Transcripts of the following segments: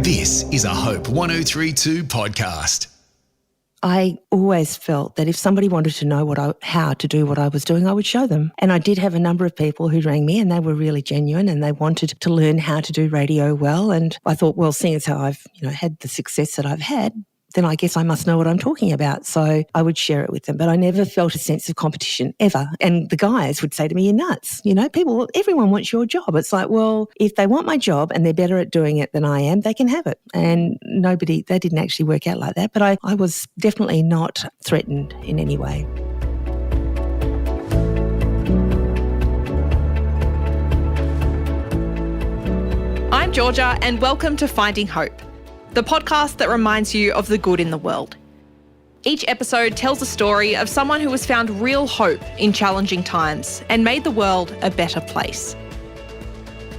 This is a Hope 1032 podcast. I always felt that if somebody wanted to know how to do what I was doing, I would show them. And I did have a number of people who rang me and they were really genuine and they wanted to learn how to do radio well. And I thought, well, seeing as how I've had the success that I've had, then I guess I must know what I'm talking about. So I would share it with them. But I never felt a sense of competition ever. And the guys would say to me, you're nuts. Everyone wants your job. It's like, well, if they want my job and they're better at doing it than I am, they can have it. And that didn't actually work out like that. But I was definitely not threatened in any way. I'm Georgia and welcome to Finding Hope, the podcast that reminds you of the good in the world. Each episode tells a story of someone who has found real hope in challenging times and made the world a better place.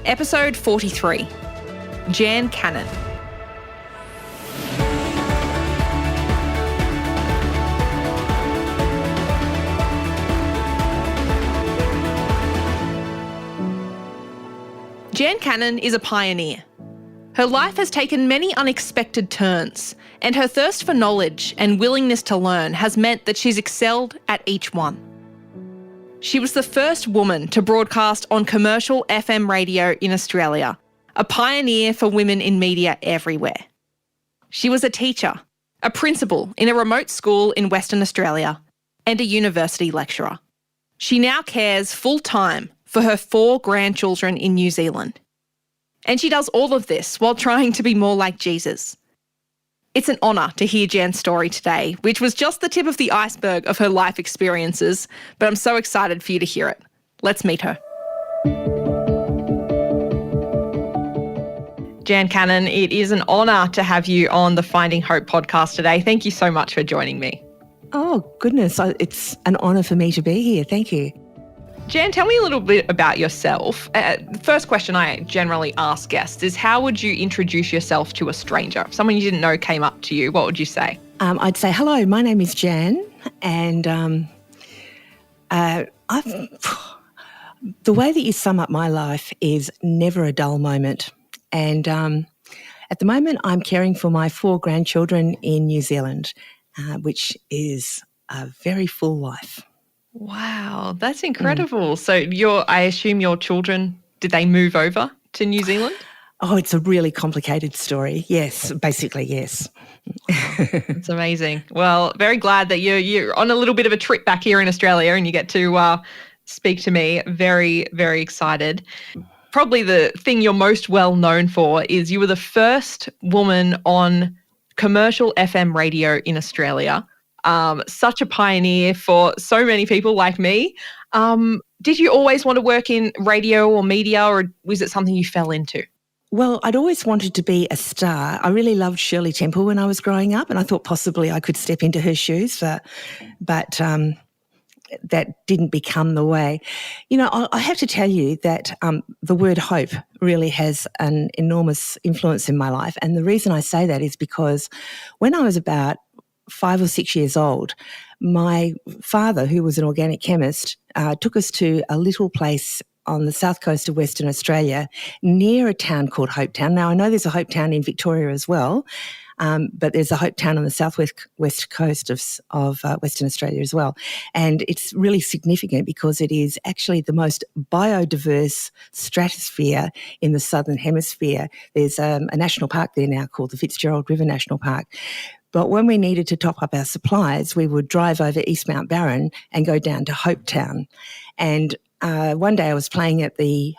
Episode 43, Jan Cannon. Jan Cannon is a pioneer. Her life has taken many unexpected turns, and her thirst for knowledge and willingness to learn has meant that she's excelled at each one. She was the first woman to broadcast on commercial FM radio in Australia, a pioneer for women in media everywhere. She was a teacher, a principal in a remote school in Western Australia, and a university lecturer. She now cares full-time for her 4 grandchildren in New Zealand. And she does all of this while trying to be more like Jesus. It's an honour to hear Jan's story today, which was just the tip of the iceberg of her life experiences, but I'm so excited for you to hear it. Let's meet her. Jan Cannon, it is an honour to have you on the Finding Hope podcast today. Thank you so much for joining me. Oh, goodness. It's an honour for me to be here. Thank you. Jan, tell me a little bit about yourself. The first question I generally ask guests is, how would you introduce yourself to a stranger? If someone you didn't know came up to you, what would you say? I'd say, hello, my name is Jan, and the way that you sum up my life is never a dull moment. And at the moment, I'm caring for my 4 grandchildren in New Zealand, which is a very full life. Wow, that's incredible. So I assume your children, did they move over to New Zealand? Oh, it's a really complicated story. Yes, basically, yes. It's amazing. Well, very glad that you're on a little bit of a trip back here in Australia and you get to speak to me. Very, very excited. Probably the thing you're most well known for is you were the first woman on commercial FM radio in Australia. Such a pioneer for so many people like me. Did you always want to work in radio or media, or was it something you fell into? Well, I'd always wanted to be a star. I really loved Shirley Temple when I was growing up, and I thought possibly I could step into her shoes, but that didn't become the way. I have to tell you that the word hope really has an enormous influence in my life, and the reason I say that is because when I was about 5 or 6 years old, my father, who was an organic chemist, took us to a little place on the south coast of Western Australia near a town called Hopetown. Now, I know there's a Hopetown in Victoria as well, but there's a Hopetown on the southwest coast of Western Australia as well. And it's really significant because it is actually the most biodiverse stratosphere in the southern hemisphere. There's a national park there now called the Fitzgerald River National Park. But when we needed to top up our supplies, we would drive over East Mount Barron and go down to Hopetown. And one day I was playing at the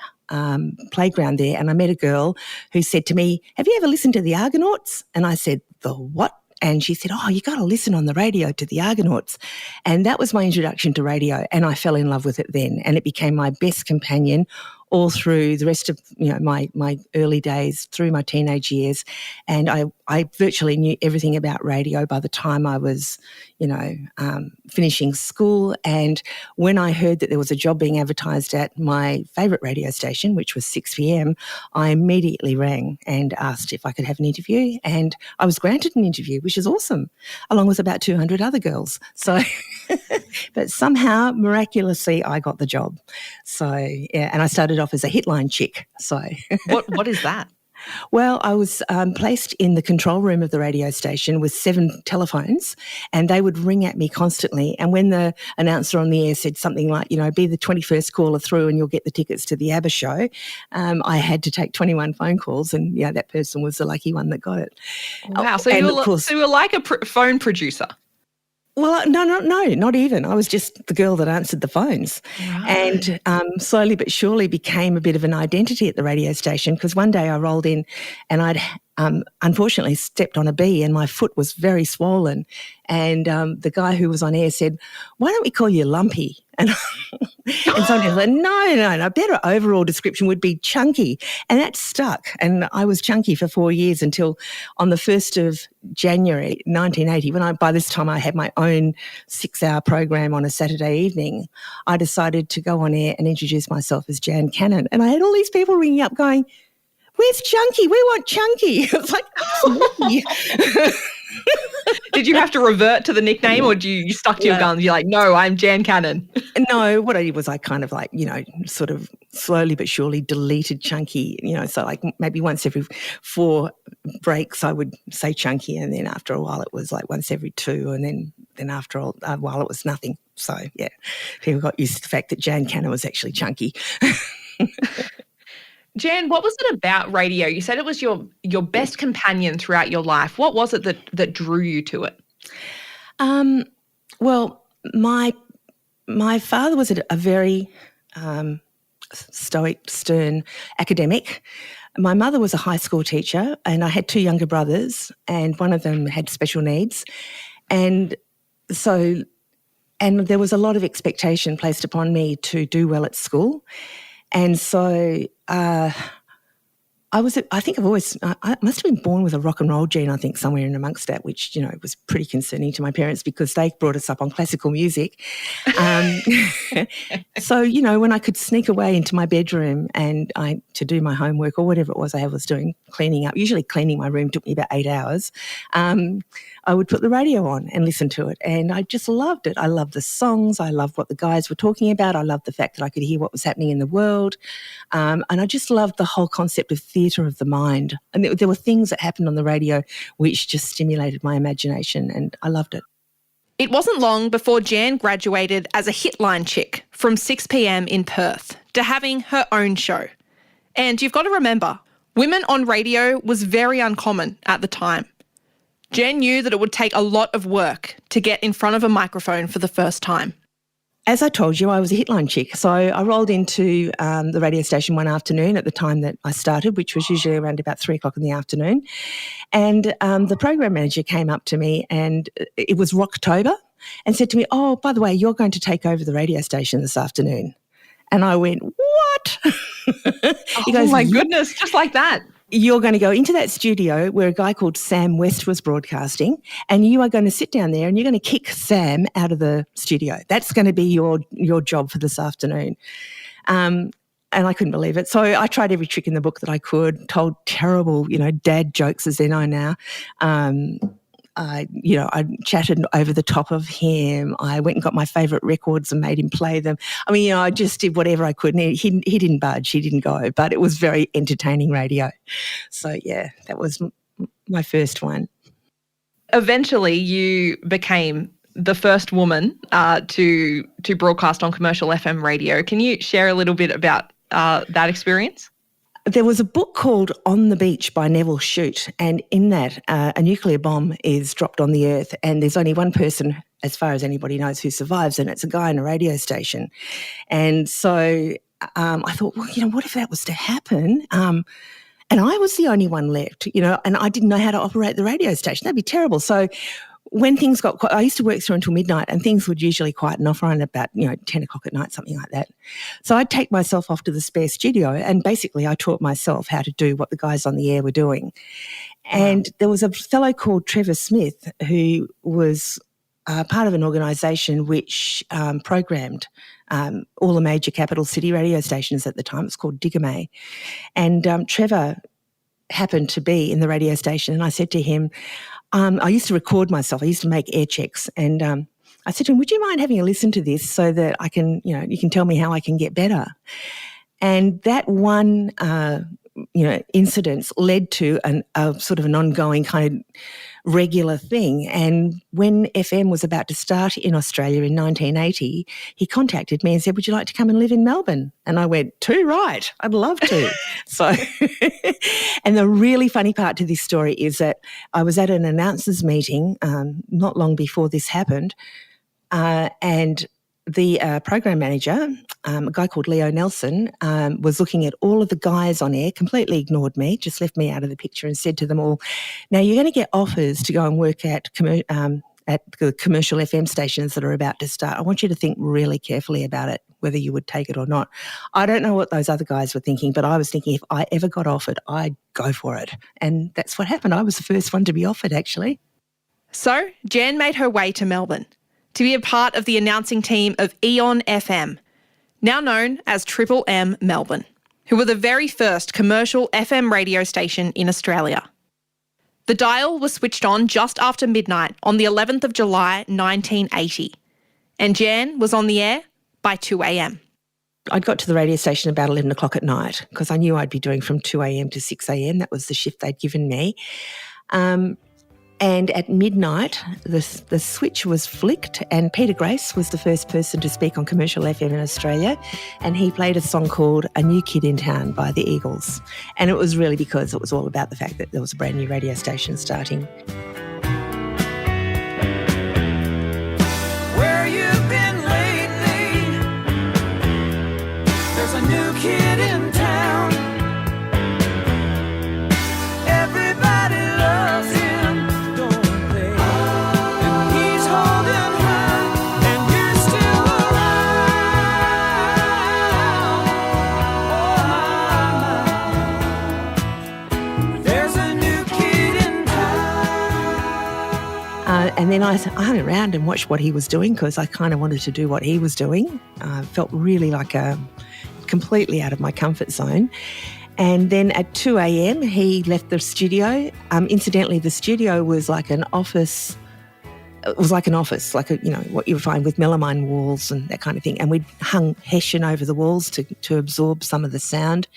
playground there and I met a girl who said to me, have you ever listened to the Argonauts? And I said, the what? And she said, oh, you got to listen on the radio to the Argonauts. And that was my introduction to radio, and I fell in love with it then. And it became my best companion all through the rest of my early days, through my teenage years. And I virtually knew everything about radio by the time I was, finishing school. And when I heard that there was a job being advertised at my favourite radio station, which was 6pm, I immediately rang and asked if I could have an interview. And I was granted an interview, which is awesome, along with about 200 other girls. So, but somehow, miraculously, I got the job. So, yeah, and I started off as a hitline chick. So, what is that? Well, I was placed in the control room of the radio station with 7 telephones, and they would ring at me constantly. And when the announcer on the air said something like, be the 21st caller through and you'll get the tickets to the ABBA show, I had to take 21 phone calls, and that person was the lucky one that got it. Wow. So you were like a phone producer. Well, no, not even. I was just the girl that answered the phones. Right. And slowly but surely became a bit of an identity at the radio station, because one day I rolled in and I'd unfortunately stepped on a bee and my foot was very swollen. And the guy who was on air said, "Why don't we call you Lumpy?" And somebody said, no, a better overall description would be Chunky. And that stuck. And I was Chunky for 4 years until on the 1st of January 1980, by this time I had my own 6-hour program on a Saturday evening, I decided to go on air and introduce myself as Jan Cannon. And I had all these people ringing up going, "Where's Chunky? We want Chunky." It was like, "Oh." Did you have to revert to the nickname, or you stuck to your guns? You're like, "No, I'm Jan Cannon." No, what I did was I kind of like, sort of slowly but surely deleted Chunky, so like maybe once every 4 breaks I would say Chunky, and then after a while it was like once every 2, and then after a while it was nothing. So, yeah, people got used to the fact that Jan Cannon was actually Chunky. Jan, what was it about radio? You said it was your best companion throughout your life. What was it that drew you to it? Well, my father was a very stoic, stern academic. My mother was a high school teacher, and I had 2 younger brothers, and one of them had special needs. And there was a lot of expectation placed upon me to do well at school. And so I think I must have been born with a rock and roll gene, I think, somewhere in amongst that, which, was pretty concerning to my parents because they brought us up on classical music. So, when I could sneak away into my bedroom and to do my homework or whatever it was I was doing, cleaning up, usually cleaning my room took me about 8 hours, I would put the radio on and listen to it. And I just loved it. I loved the songs. I loved what the guys were talking about. I loved the fact that I could hear what was happening in the world. And I just loved the whole concept of theatre of the mind. And there were things that happened on the radio which just stimulated my imagination, and I loved it. It wasn't long before Jan graduated as a hitline chick from 6 p.m. in Perth to having her own show. And you've got to remember, women on radio was very uncommon at the time. Jen knew that it would take a lot of work to get in front of a microphone for the first time. As I told you, I was a hitline chick. So I rolled into the radio station one afternoon at the time that I started, which was usually around about 3 o'clock in the afternoon. And the program manager came up to me, and it was Rocktober, and said to me, "Oh, by the way, you're going to take over the radio station this afternoon." And I went, "What?" He goes, "Oh my goodness, just like that. You're going to go into that studio where a guy called Sam West was broadcasting, and you are going to sit down there and you're going to kick Sam out of the studio. That's going to be your job for this afternoon." And I couldn't believe it. So I tried every trick in the book that I could, told terrible, dad jokes as they're known now. I chatted over the top of him. I went and got my favourite records and made him play them. I mean, I just did whatever I could. And he didn't budge. He didn't go. But it was very entertaining radio. So, yeah, that was my first one. Eventually, you became the first woman to broadcast on commercial FM radio. Can you share a little bit about that experience? There was a book called On the Beach by Neville Shute, and in that a nuclear bomb is dropped on the earth, and there's only one person, as far as anybody knows, who survives, and it's a guy in a radio station. And so I thought, well, what if that was to happen? And I was the only one left, and I didn't know how to operate the radio station. That'd be terrible. So when things got quiet, I used to work through until midnight, and things would usually quieten off around about 10 o'clock at night, something like that. So I'd take myself off to the spare studio, and basically I taught myself how to do what the guys on the air were doing. And there was a fellow called Trevor Smith who was part of an organisation which programmed all the major capital city radio stations at the time. It was called Digame. And Trevor happened to be in the radio station, and I said to him, I used to record myself. I used to make air checks, and I said to him, "Would you mind having a listen to this so that I can, you can tell me how I can get better?" And that one incidents led to a sort of an ongoing kind of regular thing. And when FM was about to start in Australia in 1980, he contacted me and said, "Would you like to come and live in Melbourne?" And I went, "Too right, I'd love to." So, and the really funny part to this story is that I was at an announcers meeting not long before this happened, and the program manager, a guy called Leo Nelson, was looking at all of the guys on air, completely ignored me, just left me out of the picture and said to them all, "Now you're going to get offers to go and work at the commercial FM stations that are about to start. I want you to think really carefully about it, whether you would take it or not." I don't know what those other guys were thinking, but I was thinking if I ever got offered, I'd go for it. And that's what happened. I was the first one to be offered, actually. So Jan made her way to Melbourne to be a part of the announcing team of Eon FM, now known as Triple M Melbourne, who were the very first commercial FM radio station in Australia. The dial was switched on just after midnight on the 11th of July 1980, and Jan was on the air by 2 a.m. I'd got to the radio station about 11 o'clock at night because I knew I'd be doing from 2 a.m. to 6 a.m. That was the shift they'd given me. And at midnight, the switch was flicked and Peter Grace was the first person to speak on commercial FM in Australia, and he played a song called "A New Kid in Town" by the Eagles. And it was really because it was all about the fact that there was a brand new radio station starting. Where you been lately? There's a new kid in town. Everybody loves him. And then I hung around and watched what he was doing because I kind of wanted to do what he was doing. Felt really like completely out of my comfort zone. And then at 2 a.m, he left the studio. Incidentally, the studio was like an office. It was like an office, like what you would find with melamine walls and that kind of thing. And we'd hung hessian over the walls to absorb some of the sound.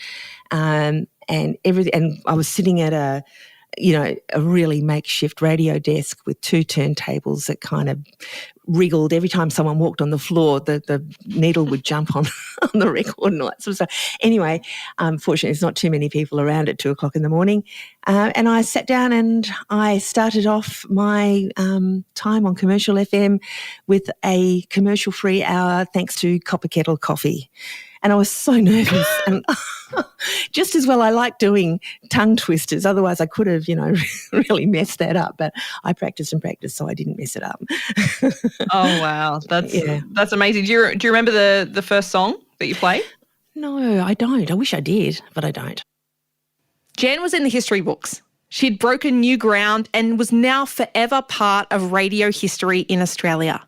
And everything. And I was sitting at a really makeshift radio desk with two turntables that kind of wriggled. Every time someone walked on the floor, the needle would jump on the record and all that sort of stuff. Anyway, fortunately, there's not too many people around at 2 o'clock in the morning. And I sat down and I started off my time on commercial FM with a commercial-free hour thanks to Copper Kettle Coffee. And I was so nervous. And just as well, I like doing tongue twisters. Otherwise, I could have, really messed that up. But I practiced and practiced, so I didn't mess it up. Oh, wow. That's amazing. Do you remember the first song that you played? No, I don't. I wish I did, but I don't. Jan was in the history books. She'd broken new ground and was now forever part of radio history in Australia.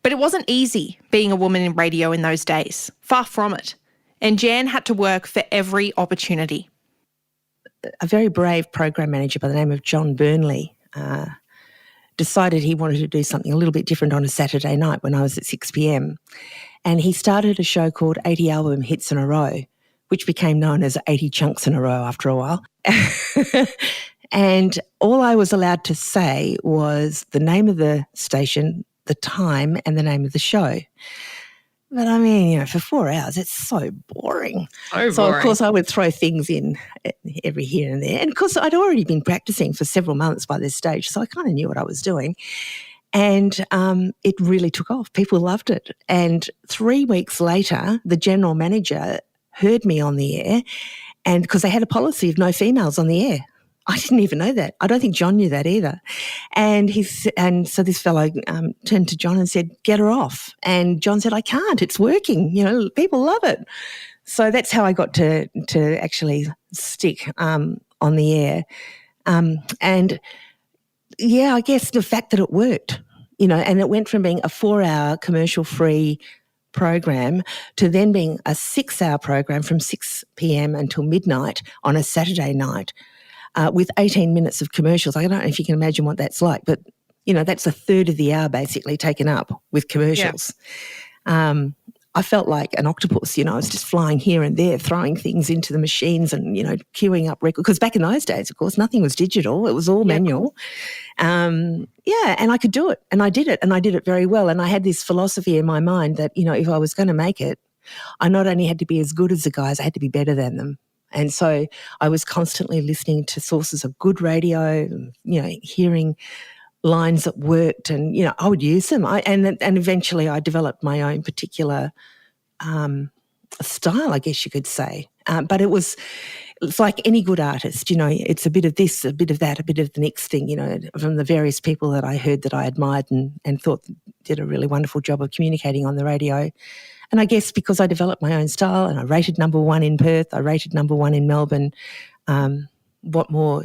But it wasn't easy being a woman in radio in those days. Far from it. And Jan had to work for every opportunity. A very brave program manager by the name of John Burnley decided he wanted to do something a little bit different on a Saturday night when I was at 6 p.m. And he started a show called 80 Album Hits in a Row, which became known as 80 Chunks in a Row after a while. And all I was allowed to say was the name of the station, the time, and the name of the show. But I mean, for 4 hours, it's so boring. So of course, I would throw things in every here and there. And of course, I'd already been practicing for several months by this stage, so I kind of knew what I was doing. And it really took off. People loved it. And 3 weeks later, the general manager heard me on the air, and because they had a policy of no females on the air. I didn't even know that. I don't think John knew that either. And so this fellow turned to John and said, "Get her off." And John said, "I can't. It's working. People love it." So that's how I got to actually stick on the air. And yeah, I guess the fact that it worked, and it went from being a 4-hour commercial-free program to then being a 6-hour program from 6 p.m. until midnight on a Saturday night. With 18 minutes of commercials. I don't know if you can imagine what that's like, but, that's a third of the hour basically taken up with commercials. Yeah. I felt like an octopus, I was just flying here and there, throwing things into the machines and, queuing up records. Because back in those days, of course, nothing was digital. It was all manual. And I could do it. And I did it. And I did it very well. And I had this philosophy in my mind that, if I was going to make it, I not only had to be as good as the guys, I had to be better than them. And so I was constantly listening to sources of good radio, hearing lines that worked, and I would use them. And eventually I developed my own particular style, I guess you could say. But it's like any good artist, it's a bit of this, a bit of that, a bit of the next thing, from the various people that I heard that I admired and thought did a really wonderful job of communicating on the radio. And I guess because I developed my own style and I rated number 1 in Perth, I rated number 1 in Melbourne, what more,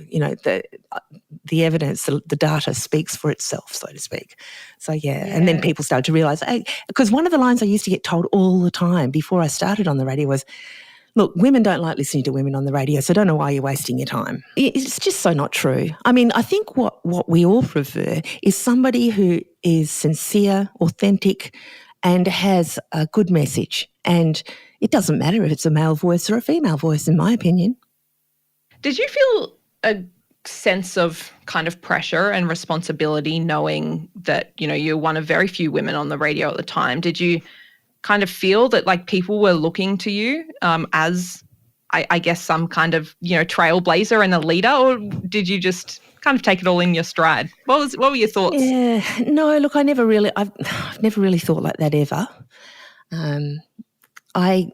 the evidence, the data speaks for itself, so to speak. So, and then people started to realise, because one of the lines I used to get told all the time before I started on the radio was, look, women don't like listening to women on the radio, so don't know why you're wasting your time. It's just so not true. I mean, I think what we all prefer is somebody who is sincere, authentic, and has a good message. And it doesn't matter if it's a male voice or a female voice, in my opinion. Did you feel a sense of kind of pressure and responsibility knowing that, you're one of very few women on the radio at the time? Did you kind of feel that like people were looking to you as, I guess, some kind of, trailblazer and a leader, or did you just kind of take it all in your stride? What were your thoughts? Yeah, no, look, I've never really thought like that ever. I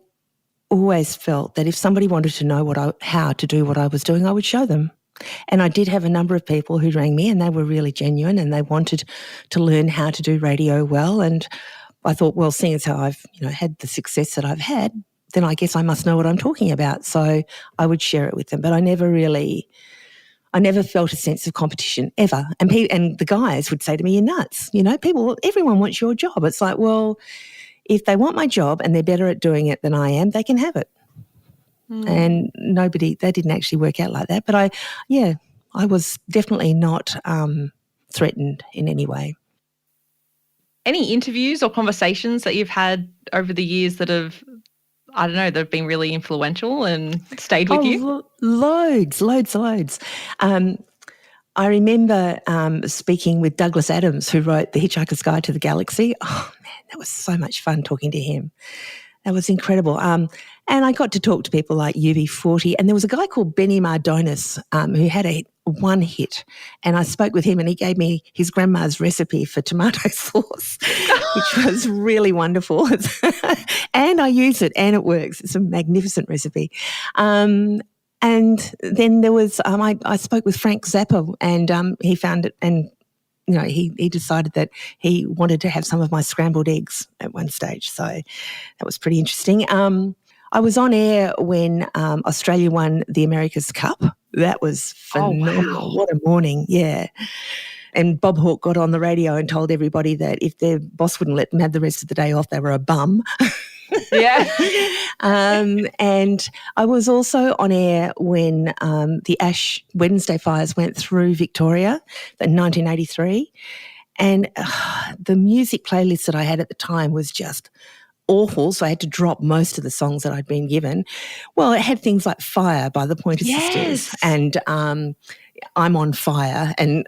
always felt that if somebody wanted to know how to do what I was doing, I would show them. And I did have a number of people who rang me, and they were really genuine and they wanted to learn how to do radio well. And I thought, well, seeing as how I've had the success that I've had, then I guess I must know what I'm talking about. So I would share it with them. But I never felt a sense of competition ever. And the guys would say to me, "You're nuts. Everyone wants your job." It's like, well, if they want my job and they're better at doing it than I am, they can have it. And that didn't actually work out like that. But I was definitely not threatened in any way. Any interviews or conversations that you've had over the years that have, that have been really influential and stayed with you? Loads. I remember speaking with Douglas Adams, who wrote The Hitchhiker's Guide to the Galaxy. Oh, man, that was so much fun talking to him. That was incredible. And I got to talk to people like UB40, and there was a guy called Benny Mardonis who had one hit, and I spoke with him and he gave me his grandma's recipe for tomato sauce, which was really wonderful. And I use it and it works. It's a magnificent recipe. And then there was, I spoke with Frank Zappa, and he found it, and he decided that he wanted to have some of my scrambled eggs at one stage. So that was pretty interesting. I was on air when Australia won the America's Cup. That was phenomenal. Oh, wow. What a morning, yeah. And Bob Hawke got on the radio and told everybody that if their boss wouldn't let them have the rest of the day off, they were a bum. Yeah. And I was also on air when the Ash Wednesday fires went through Victoria in 1983. And the music playlist that I had at the time was just awful, so I had to drop most of the songs that I'd been given. Well, it had things like Fire by the Pointer Sisters and I'm on Fire, and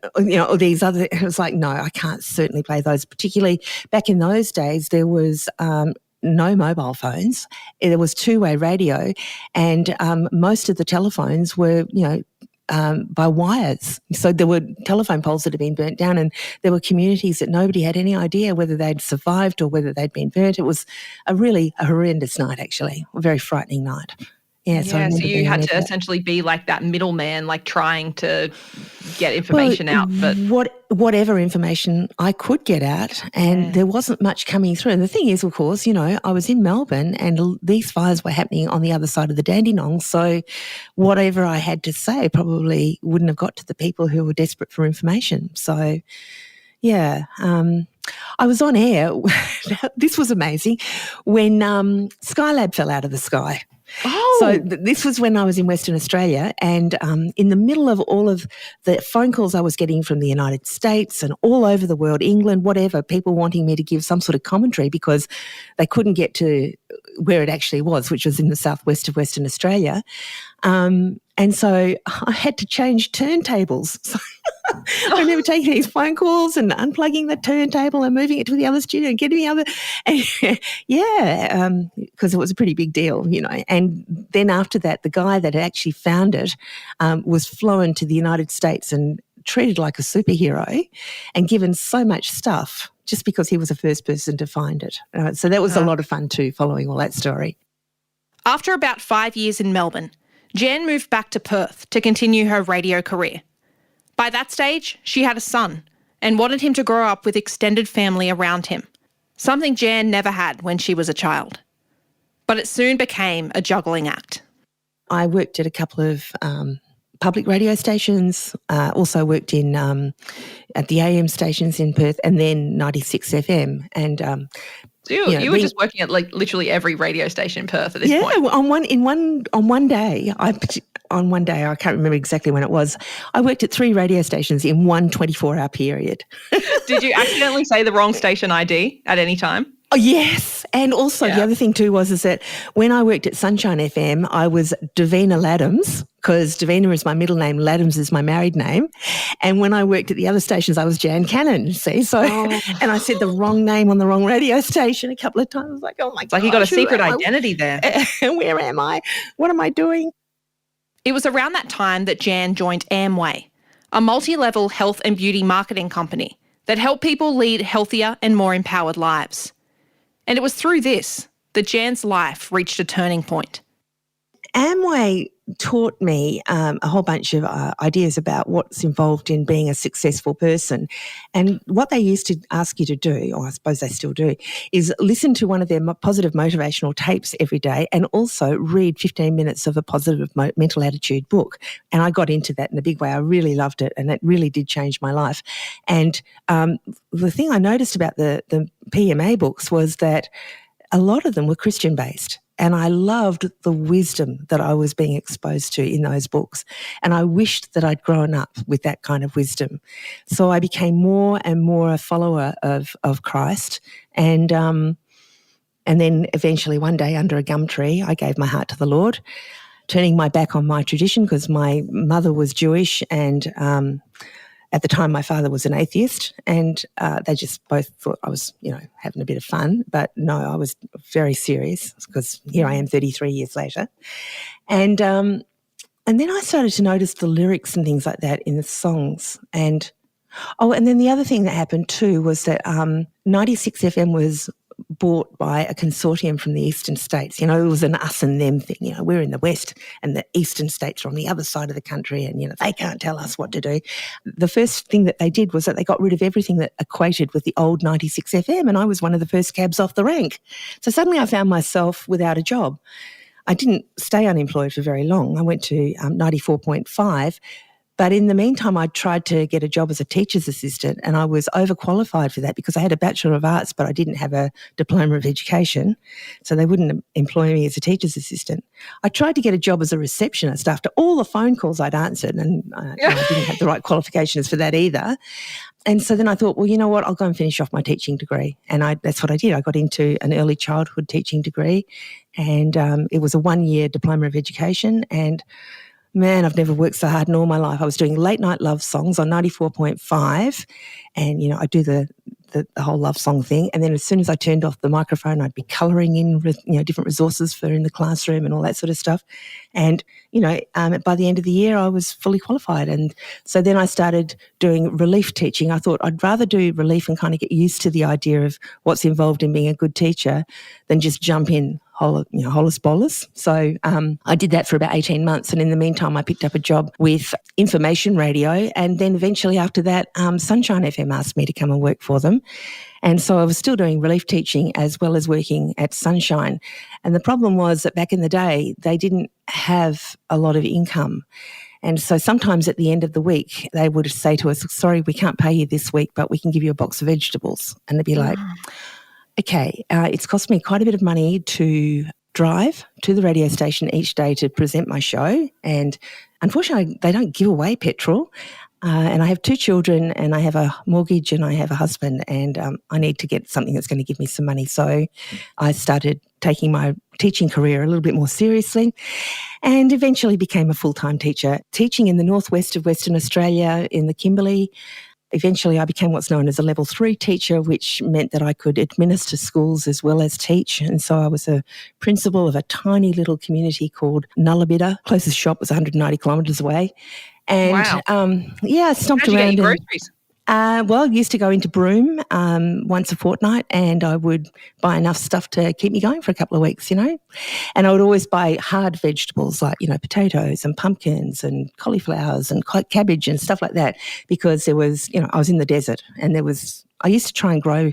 these other, it was like, no, I can't certainly play those. Particularly back in those days, there was no mobile phones. There was two-way radio, and most of the telephones were, by wires. So there were telephone poles that had been burnt down, and there were communities that nobody had any idea whether they'd survived or whether they'd been burnt. It was a horrendous night, actually, a very frightening night. Yeah, so you had to essentially be like that middleman, like trying to get information out. But whatever information I could get out, and there wasn't much coming through. And the thing is, of course, I was in Melbourne and these fires were happening on the other side of the Dandenong. So whatever I had to say probably wouldn't have got to the people who were desperate for information. So, yeah, I was on air. This was amazing when Skylab fell out of the sky. Oh. So this was when I was in Western Australia, and in the middle of all of the phone calls I was getting from the United States and all over the world, England, whatever, people wanting me to give some sort of commentary because they couldn't get to where it actually was, which was in the southwest of Western Australia. And so I had to change turntables. So I remember taking these phone calls and unplugging the turntable and moving it to the other studio and getting the other. And because it was a pretty big deal, you know. And then after that, the guy that had actually found it was flown to the United States and treated like a superhero and given so much stuff just because he was the first person to find it. So that was a lot of fun too, following all that story. After about 5 years in Melbourne, Jan moved back to Perth to continue her radio career. By that stage, she had a son and wanted him to grow up with extended family around him, something Jan never had when she was a child. But it soon became a juggling act. I worked at a couple of public radio stations, also worked in at the AM stations in Perth, and then 96 FM. And So you were just working at like literally every radio station in Perth at this point. Yeah, on one day, I can't remember exactly when it was. I worked at 3 radio stations in one 24-hour period. Did you accidentally say the wrong station ID at any time? Oh, yes. And also the other thing too was that when I worked at Sunshine FM, I was Davina Laddams, because Davina is my middle name, Laddams is my married name. And when I worked at the other stations, I was Jan Cannon, see? So, and I said the wrong name on the wrong radio station a couple of times. I was like, oh my God. It's like you got a secret identity there. Where am I? What am I doing? It was around that time that Jan joined Amway, a multi-level health and beauty marketing company that helped people lead healthier and more empowered lives. And it was through this that Jan's life reached a turning point. Amway taught me a whole bunch of ideas about what's involved in being a successful person. And what they used to ask you to do, or I suppose they still do, is listen to one of their positive motivational tapes every day and also read 15 minutes of a positive mental attitude book. And I got into that in a big way. I really loved it, and it really did change my life. And the thing I noticed about the PMA books was that a lot of them were Christian-based. And I loved the wisdom that I was being exposed to in those books. And I wished that I'd grown up with that kind of wisdom. So I became more and more a follower of Christ. And then eventually one day under a gum tree, I gave my heart to the Lord, turning my back on my tradition because my mother was Jewish and at the time, my father was an atheist, and they just both thought I was, having a bit of fun. But no, I was very serious because here I am 33 years later. And then I started to notice the lyrics and things like that in the songs. And then the other thing that happened too was that 96 FM was bought by a consortium from the eastern states. It was an us and them thing. We're in the west and the eastern states are on the other side of the country, and they can't tell us what to do. The first thing that they did was that they got rid of everything that equated with the old 96 FM, and I was one of the first cabs off the rank. So suddenly I found myself without a job. I didn't stay unemployed for very long. I went to 94.5. But in the meantime, I tried to get a job as a teacher's assistant, and I was overqualified for that because I had a Bachelor of Arts, but I didn't have a Diploma of Education, so they wouldn't employ me as a teacher's assistant. I tried to get a job as a receptionist after all the phone calls I'd answered, and I didn't have the right qualifications for that either. And so then I thought, well, you know what, I'll go and finish off my teaching degree. And that's what I did. I got into an early childhood teaching degree, and it was a 1-year Diploma of Education, and man, I've never worked so hard in all my life. I was doing late night love songs on 94.5 and, I do the whole love song thing. And then as soon as I turned off the microphone, I'd be colouring in, different resources for in the classroom and all that sort of stuff. And, by the end of the year, I was fully qualified. And so then I started doing relief teaching. I thought I'd rather do relief and kind of get used to the idea of what's involved in being a good teacher than just jump in holus bolus. So I did that for about 18 months. And in the meantime, I picked up a job with Information Radio. And then eventually after that, Sunshine FM asked me to come and work for them. And so I was still doing relief teaching as well as working at Sunshine. And the problem was that back in the day, they didn't have a lot of income. And so sometimes at the end of the week, they would say to us, sorry, we can't pay you this week, but we can give you a box of vegetables. And they'd be like, okay, it's cost me quite a bit of money to drive to the radio station each day to present my show. And unfortunately, they don't give away petrol. And I have 2 children, and I have a mortgage, and I have a husband, and I need to get something that's going to give me some money. So I started taking my teaching career a little bit more seriously, and eventually became a full-time teacher, teaching in the northwest of Western Australia in the Kimberley. Eventually I became what's known as a level 3 teacher, which meant that I could administer schools as well as teach. And so I was a principal of a tiny little community called Nullabidda. Closest shop was 190 kilometres away. And Wow. I stomped How'd you around. get your groceries? Well, I used to go into Broome once a fortnight, and I would buy enough stuff to keep me going for a couple of weeks, And I would always buy hard vegetables like, potatoes and pumpkins and cauliflowers and cabbage and stuff like that, because there was, I was in the desert, and I used to try and grow,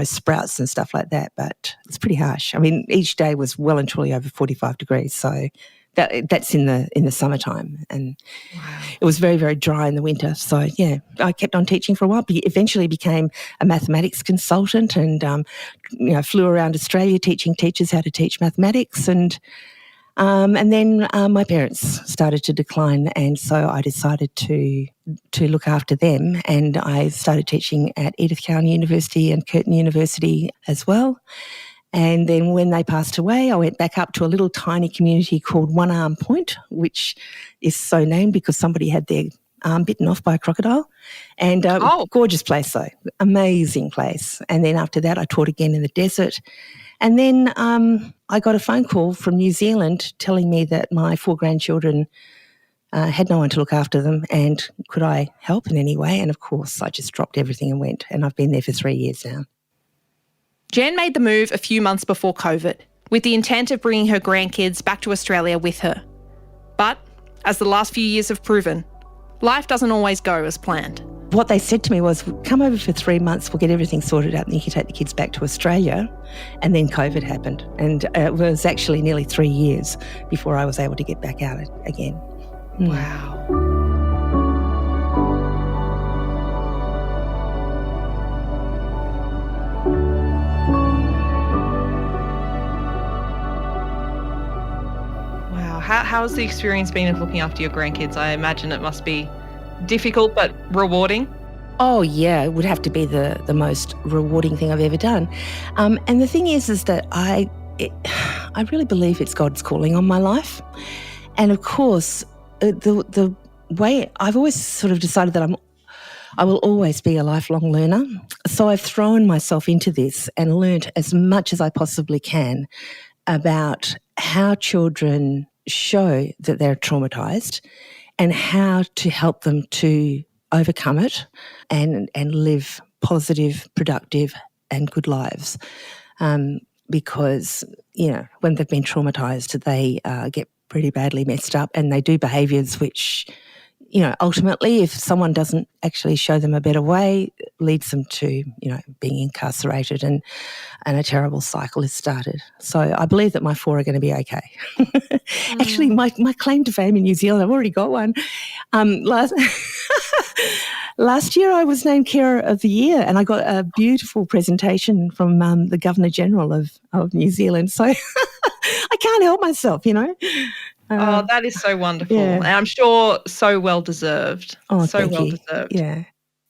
sprouts and stuff like that, but it's pretty harsh. I mean, each day was well and truly over 45 degrees, so that's in the summertime, and it was very, very dry in the winter. So yeah, I kept on teaching for a while. Eventually became a mathematics consultant, and flew around Australia teaching teachers how to teach mathematics, and then my parents started to decline, and so I decided to look after them, and I started teaching at Edith Cowan University and Curtin University as well. And then when they passed away, I went back up to a little tiny community called One Arm Point, which is so named because somebody had their arm bitten off by a crocodile. And gorgeous place though, amazing place. And then after that, I taught again in the desert. And then I got a phone call from New Zealand telling me that my 4 grandchildren had no one to look after them, and could I help in any way? And of course, I just dropped everything and went, and I've been there for 3 years now. Jan made the move a few months before COVID, with the intent of bringing her grandkids back to Australia with her. But, as the last few years have proven, life doesn't always go as planned. What they said to me was, come over for 3 months, we'll get everything sorted out and you can take the kids back to Australia. And then COVID happened. And it was actually nearly 3 years before I was able to get back out again. Wow. How's the experience been of looking after your grandkids? I imagine it must be difficult but rewarding. Oh, yeah, it would have to be the most rewarding thing I've ever done. And the thing is that I really believe it's God's calling on my life. And of course, the way I've always sort of decided that I will always be a lifelong learner. So I've thrown myself into this and learnt as much as I possibly can about how children show that they're traumatised and how to help them to overcome it and live positive, productive and good lives. Because, when they've been traumatised, they get pretty badly messed up, and they do behaviours which, ultimately, if someone doesn't actually show them a better way, leads them to, being incarcerated, and a terrible cycle is started. So I believe that my 4 are going to be okay. Actually, my claim to fame in New Zealand, I've already got one. Last year I was named Carer of the Year, and I got a beautiful presentation from the Governor-General of New Zealand. So I can't help myself, that is so wonderful. Yeah. And I'm sure so well deserved. Oh, so thank well you. deserved. Yeah.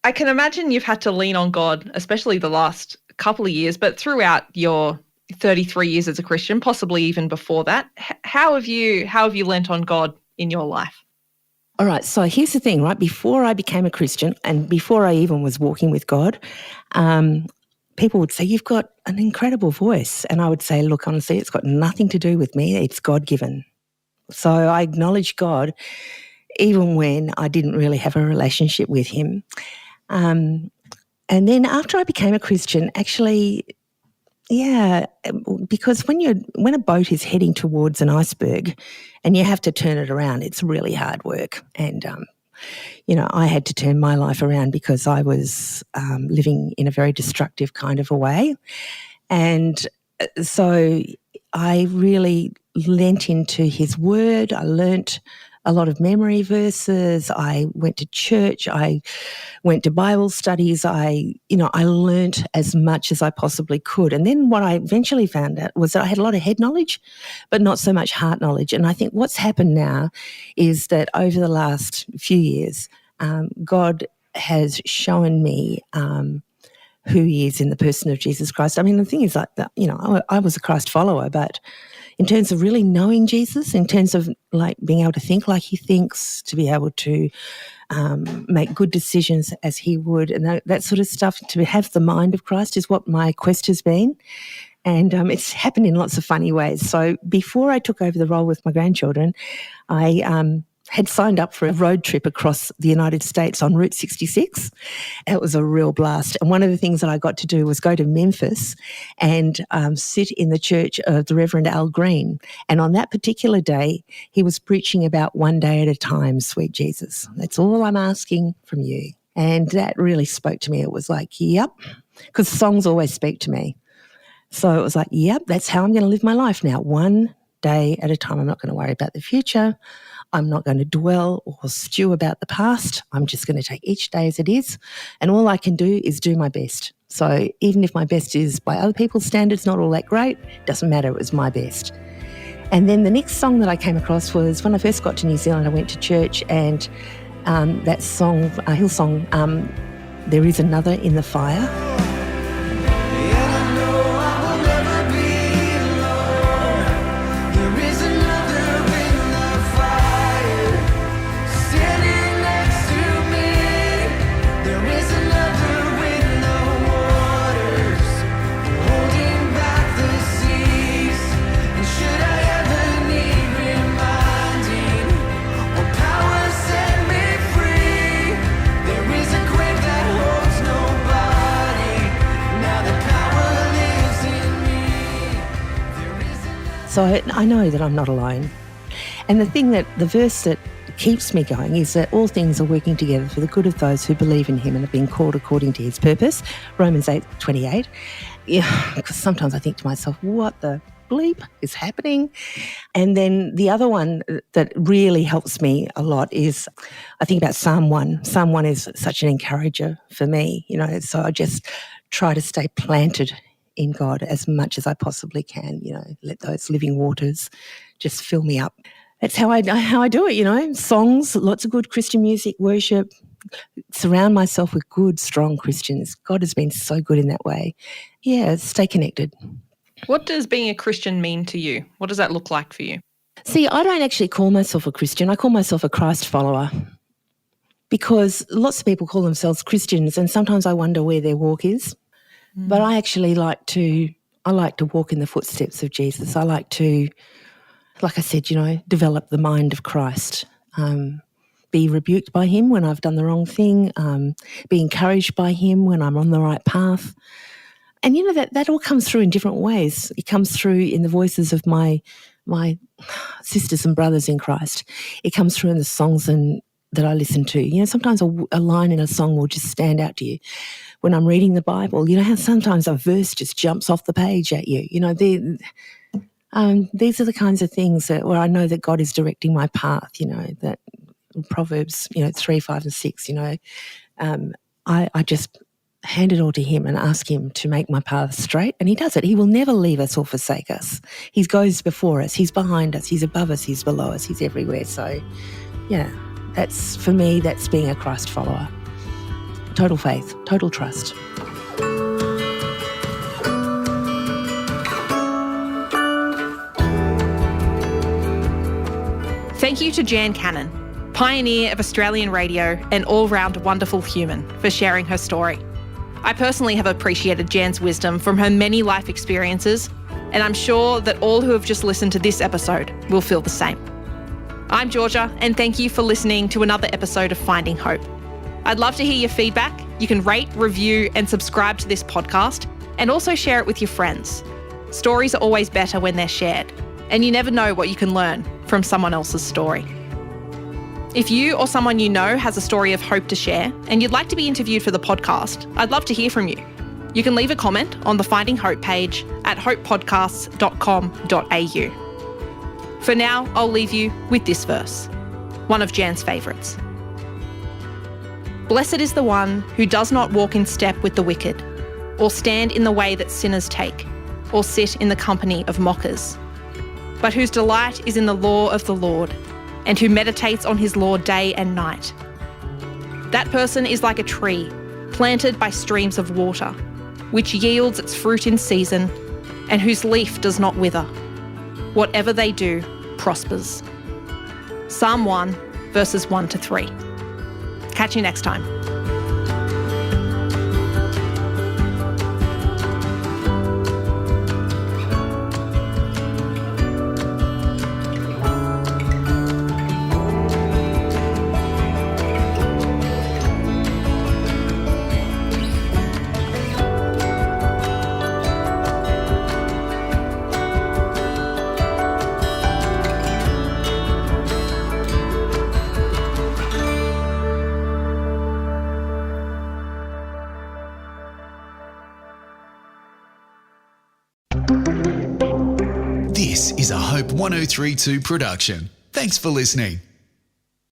I can imagine you've had to lean on God, especially the last couple of years, but throughout your 33 years as a Christian, possibly even before that. How have you lent on God in your life? All right, so here's the thing, right? Before I became a Christian and before I even was walking with God, people would say, you've got an incredible voice. And I would say, look, honestly, it's got nothing to do with me. It's God-given. So I acknowledge God even when I didn't really have a relationship with him. And then after I became a Christian, actually, yeah, because when a boat is heading towards an iceberg and you have to turn it around, it's really hard work. And, I had to turn my life around because I was living in a very destructive kind of a way. And so I really lent into his word. I learnt a lot of memory verses. I went to church. I went to Bible studies. I learnt as much as I possibly could. And then what I eventually found out was that I had a lot of head knowledge, but not so much heart knowledge. And I think what's happened now is that over the last few years, God has shown me who he is in the person of Jesus Christ. I mean, the thing is like that, I was a Christ follower, but in terms of really knowing Jesus, in terms of like being able to think like he thinks, to be able to make good decisions as he would, and that sort of stuff, to have the mind of Christ is what my quest has been. And it's happened in lots of funny ways. So before I took over the role with my grandchildren, I had signed up for a road trip across the United States on Route 66. It was a real blast. And one of the things that I got to do was go to Memphis and sit in the church of the Reverend Al Green. And on that particular day, he was preaching about one day at a time, sweet Jesus. That's all I'm asking from you. And that really spoke to me. It was like, yep, because songs always speak to me. So it was like, yep, that's how I'm going to live my life now, one day at a time. I'm not going to worry about the future. I'm not going to dwell or stew about the past. I'm just going to take each day as it is. And all I can do is do my best. So even if my best is by other people's standards not all that great, doesn't matter, it was my best. And then the next song that I came across was when I first got to New Zealand, I went to church, and that song, Hillsong, There Is Another in the Fire. So I know that I'm not alone. And the verse that keeps me going is that all things are working together for the good of those who believe in him and have been called according to his purpose, Romans 8:28. Yeah, because sometimes I think to myself, what the bleep is happening? And then the other one that really helps me a lot is I think about Psalm 1. Psalm 1 is such an encourager for me, so I just try to stay planted in God as much as I possibly can, let those living waters just fill me up. That's how I do it, songs, lots of good Christian music, worship, surround myself with good, strong Christians. God has been so good in that way. Yeah, stay connected. What does being a Christian mean to you? What does that look like for you? See, I don't actually call myself a Christian. I call myself a Christ follower, because lots of people call themselves Christians, and sometimes I wonder where their walk is. But I actually like to walk in the footsteps of Jesus. I like to, like I said, develop the mind of Christ, be rebuked by him when I've done the wrong thing, be encouraged by him when I'm on the right path. And, that all comes through in different ways. It comes through in the voices of my sisters and brothers in Christ. It comes through in the songs that I listen to. Sometimes a line in a song will just stand out to you. When I'm reading the Bible, how sometimes a verse just jumps off the page at you. These are the kinds of things where I know that God is directing my path, that Proverbs, 3, 5 and 6, I just hand it all to him and ask him to make my path straight, and he does it. He will never leave us or forsake us. He goes before us, he's behind us, he's above us, he's below us, he's everywhere. So, yeah, for me, that's being a Christ follower. Total faith, total trust. Thank you to Jan Cannon, pioneer of Australian radio and all-round wonderful human, for sharing her story. I personally have appreciated Jan's wisdom from her many life experiences, and I'm sure that all who have just listened to this episode will feel the same. I'm Georgia, and thank you for listening to another episode of Finding Hope. I'd love to hear your feedback. You can rate, review, and subscribe to this podcast, and also share it with your friends. Stories are always better when they're shared, and you never know what you can learn from someone else's story. If you or someone you know has a story of hope to share and you'd like to be interviewed for the podcast, I'd love to hear from you. You can leave a comment on the Finding Hope page at hopepodcasts.com.au. For now, I'll leave you with this verse. one of Jan's favourites. Blessed is the one who does not walk in step with the wicked, or stand in the way that sinners take, or sit in the company of mockers, but whose delight is in the law of the Lord, and who meditates on his law day and night. That person is like a tree planted by streams of water, which yields its fruit in season, and whose leaf does not wither. Whatever they do prospers. Psalm 1, verses 1 to 3. Catch you next time. This is a Hope 1032 production. Thanks for listening.